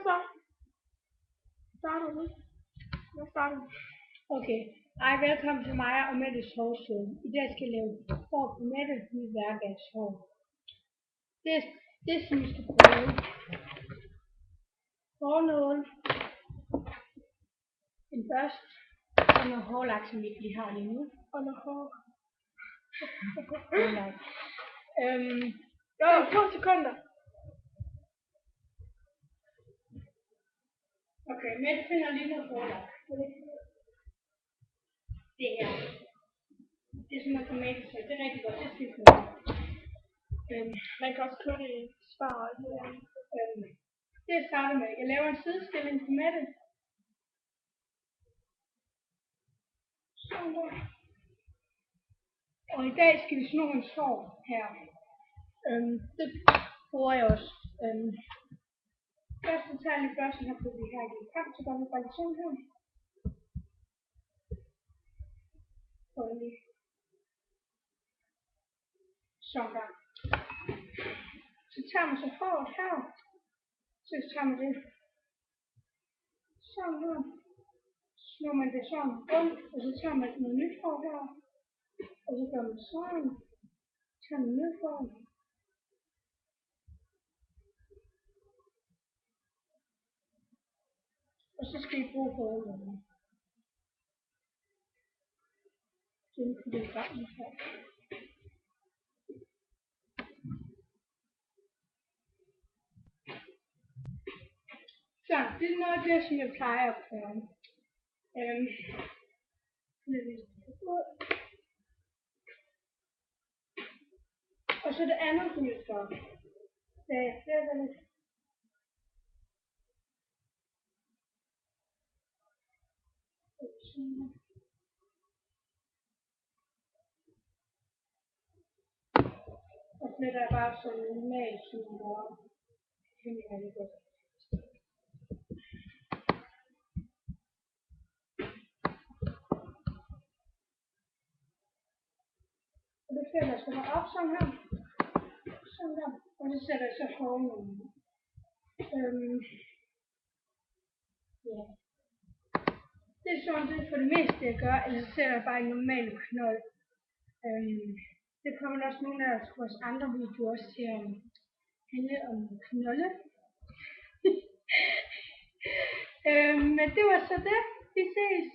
så. Starter du? Jeg starter. Okay. Hej, velkommen til mig og Mettes Hårshow. I dag skal jeg lave hår på Mette med hvergashår. Det som vi skal prøve. Hårnål. En børst. Og noget hårlak, som vi ikke lige har lige nu. Og noget hår. Hårlak. 2 sekunder. Okay, Mette finder lige noget hårlak. Det her. Det er sådan noget tomatsøg. Det er rigtig godt. Det skal vi prøve. Man kan også købe det i Spar. Det jeg starter med. Jeg laver en sidestilling på Mette. Sådan der. Og i dag skal vi sno hendes hår her. Det bruger jeg også. Først så tager jeg lige børsten her på det her i kamp, så gør vi bare sådan her. Sådan der. Så tager man så håret her. Så tager man det sådan her. Så snor man det sådan rundt, og så tager man noget nyt hår her. Og så gør man sådan. Tager man nyt hår. Og så skal I bruge hårlågen. Den kunne det ramme her. Så, det er noget af det, som jeg plejer at gøre. Og så det andet, som jeg gør. Det er lidt. Og fletter jeg bare sådan normalt, som jeg gør. Det er rigtig godt. Og det fælder jeg så op sådan her. Sådan der. Og så sætter jeg så hårnålen. Ja. Det er sådan det for det meste jeg gør, eller så sætter jeg bare en normal knold. Det kommer også nogle af vores andre videoer også til at handle om knolde. Men det var så det. Vi ses.